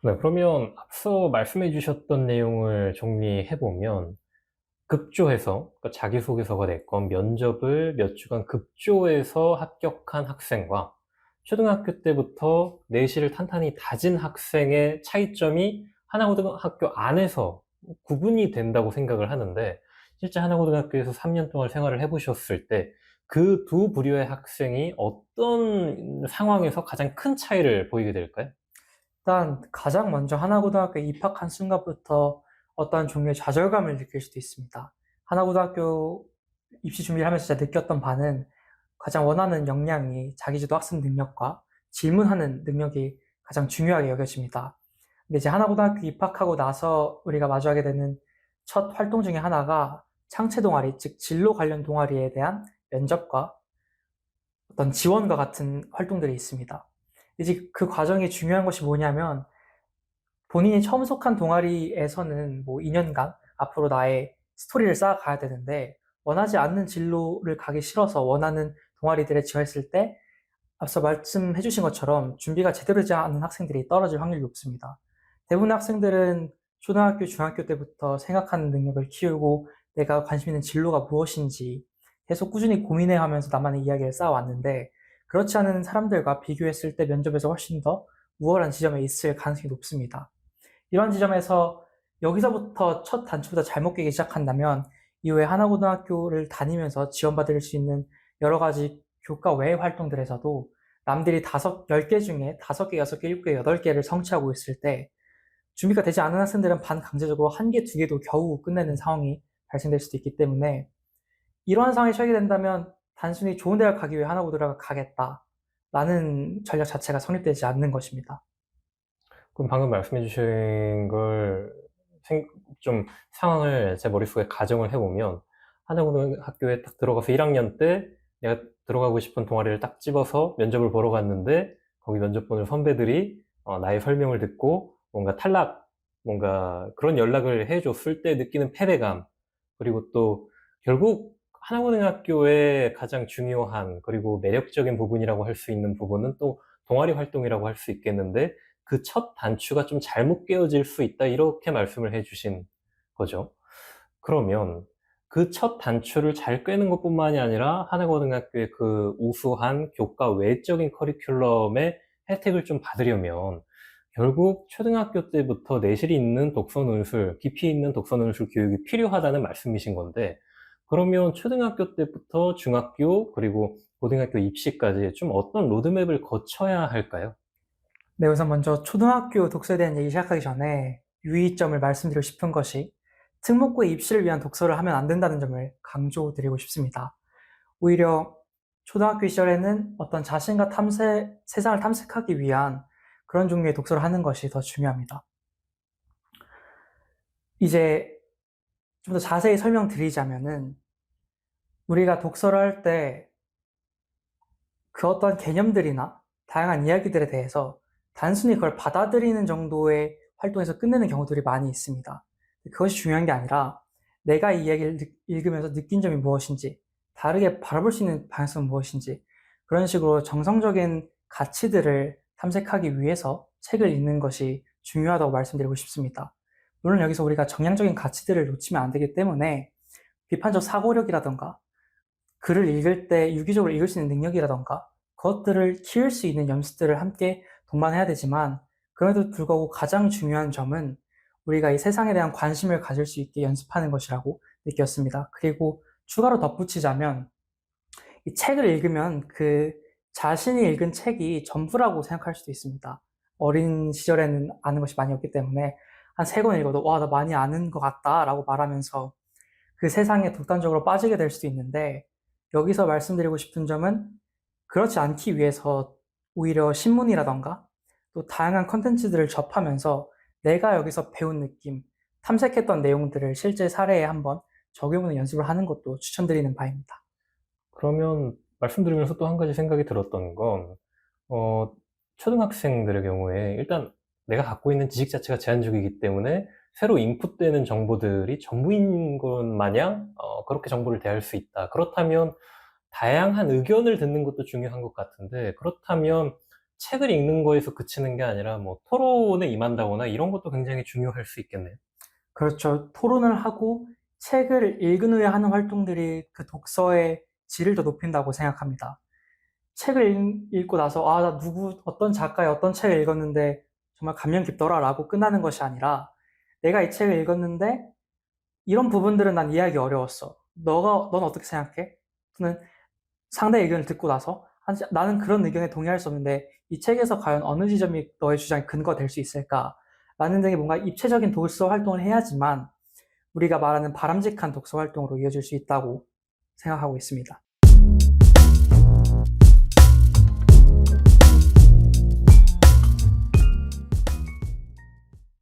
네, 그러면 앞서 말씀해 주셨던 내용을 정리해 보면 급조해서 그러니까 자기소개서가 됐건 면접을 몇 주간 급조해서 합격한 학생과 초등학교 때부터 내실을 탄탄히 다진 학생의 차이점이 하나고등학교 안에서 구분이 된다고 생각을 하는데 실제 하나고등학교에서 3년 동안 생활을 해보셨을 때 그 두 부류의 학생이 어떤 상황에서 가장 큰 차이를 보이게 될까요? 일단 가장 먼저 하나고등학교에 입학한 순간부터 어떤 종류의 좌절감을 느낄 수도 있습니다. 하나고등학교 입시 준비를 하면서 제가 느꼈던 바는 가장 원하는 역량이 자기주도 학습 능력과 질문하는 능력이 가장 중요하게 여겨집니다. 근데 이제 하나고등학교 입학하고 나서 우리가 마주하게 되는 첫 활동 중에 하나가 창체 동아리, 즉 진로 관련 동아리에 대한 면접과 어떤 지원과 같은 활동들이 있습니다. 이제 그 과정이 중요한 것이 뭐냐면 본인이 처음 속한 동아리에서는 뭐 2년간 앞으로 나의 스토리를 쌓아가야 되는데 원하지 않는 진로를 가기 싫어서 원하는 동아리들에 지원했을 때 앞서 말씀해 주신 것처럼 준비가 제대로 되지 않은 학생들이 떨어질 확률이 높습니다. 대부분의 학생들은 초등학교, 중학교 때부터 생각하는 능력을 키우고 내가 관심 있는 진로가 무엇인지 계속 꾸준히 고민해 가면서 나만의 이야기를 쌓아왔는데 그렇지 않은 사람들과 비교했을 때 면접에서 훨씬 더 우월한 지점에 있을 가능성이 높습니다. 이런 지점에서 여기서부터 첫 단추부터 잘못 끼기 시작한다면 이후에 하나고등학교를 다니면서 지원받을 수 있는 여러 가지 교과 외의 활동들에서도 남들이 10개 중에 5개, 6개, 7개, 8개를 성취하고 있을 때 준비가 되지 않은 학생들은 반강제적으로 1개, 2개도 겨우 끝내는 상황이 발생될 수도 있기 때문에 이러한 상황에 처하게 된다면 단순히 좋은 대학 가기 위해 하나고등학교 가겠다라는 전략 자체가 성립되지 않는 것입니다. 그럼 방금 말씀해 주신 걸 좀 상황을 제 머릿속에 가정을 해보면 하나고등학교에 딱 들어가서 1학년 때 내가 들어가고 싶은 동아리를 딱 집어서 면접을 보러 갔는데 거기 면접 보는 선배들이 나의 설명을 듣고 뭔가 탈락, 뭔가 그런 연락을 해줬을 때 느끼는 패배감, 그리고 또 결국 하나고등학교의 가장 중요한 그리고 매력적인 부분이라고 할 수 있는 부분은 또 동아리 활동이라고 할 수 있겠는데 그 첫 단추가 좀 잘못 깨어질 수 있다, 이렇게 말씀을 해주신 거죠. 그러면 그 첫 단추를 잘 꿰는 것뿐만이 아니라 하나고등학교의 그 우수한 교과 외적인 커리큘럼의 혜택을 좀 받으려면 결국 초등학교 때부터 내실이 있는 독서논술, 깊이 있는 독서논술 교육이 필요하다는 말씀이신 건데, 그러면 초등학교 때부터 중학교 그리고 고등학교 입시까지 좀 어떤 로드맵을 거쳐야 할까요? 네, 우선 먼저 초등학교 독서에 대한 얘기 시작하기 전에 유의점을 말씀드리고 싶은 것이 특목고의 입시를 위한 독서를 하면 안 된다는 점을 강조드리고 싶습니다. 오히려 초등학교 시절에는 어떤 자신과 세상을 탐색하기 위한 그런 종류의 독서를 하는 것이 더 중요합니다. 이제 좀 더 자세히 설명드리자면은 우리가 독서를 할 때 그 어떤 개념들이나 다양한 이야기들에 대해서 단순히 그걸 받아들이는 정도의 활동에서 끝내는 경우들이 많이 있습니다. 그것이 중요한 게 아니라 내가 이 이야기를 읽으면서 느낀 점이 무엇인지, 다르게 바라볼 수 있는 방향성은 무엇인지, 그런 식으로 정성적인 가치들을 탐색하기 위해서 책을 읽는 것이 중요하다고 말씀드리고 싶습니다. 물론 여기서 우리가 정량적인 가치들을 놓치면 안 되기 때문에 비판적 사고력이라던가 글을 읽을 때 유기적으로 읽을 수 있는 능력이라던가 그것들을 키울 수 있는 연습들을 함께 동반해야 되지만 그럼에도 불구하고 가장 중요한 점은 우리가 이 세상에 대한 관심을 가질 수 있게 연습하는 것이라고 느꼈습니다. 그리고 추가로 덧붙이자면 이 책을 읽으면 그 자신이 읽은 책이 전부라고 생각할 수도 있습니다. 어린 시절에는 아는 것이 많이 없기 때문에 한 3권 읽어도 와, 나 많이 아는 것 같다 라고 말하면서 그 세상에 독단적으로 빠지게 될 수도 있는데 여기서 말씀드리고 싶은 점은 그렇지 않기 위해서 오히려 신문이라던가 또 다양한 컨텐츠들을 접하면서 내가 여기서 배운 느낌, 탐색했던 내용들을 실제 사례에 한번 적용하는 연습을 하는 것도 추천드리는 바입니다. 그러면 말씀드리면서 또 한 가지 생각이 들었던 건, 어, 초등학생들의 경우에 일단 내가 갖고 있는 지식 자체가 제한적이기 때문에 새로 인풋되는 정보들이 전부인 것 마냥 그렇게 정보를 대할 수 있다. 그렇다면 다양한 의견을 듣는 것도 중요한 것 같은데, 그렇다면 책을 읽는 거에서 그치는 게 아니라 뭐 토론에 임한다거나 이런 것도 굉장히 중요할 수 있겠네요. 그렇죠. 토론을 하고 책을 읽은 후에 하는 활동들이 그 독서의 질을 더 높인다고 생각합니다. 책을 읽고 나서 나 어떤 작가의 어떤 책을 읽었는데 정말 감명 깊더라라고 끝나는 것이 아니라 내가 이 책을 읽었는데 이런 부분들은 난 이해하기 어려웠어. 넌 어떻게 생각해? 또는 상대의 의견을 듣고 나서 나는 그런 의견에 동의할 수 없는데 이 책에서 과연 어느 지점이 너의 주장의 근거가 될 수 있을까? 라는 등의 뭔가 입체적인 독서 활동을 해야지만 우리가 말하는 바람직한 독서 활동으로 이어질 수 있다고 생각하고 있습니다.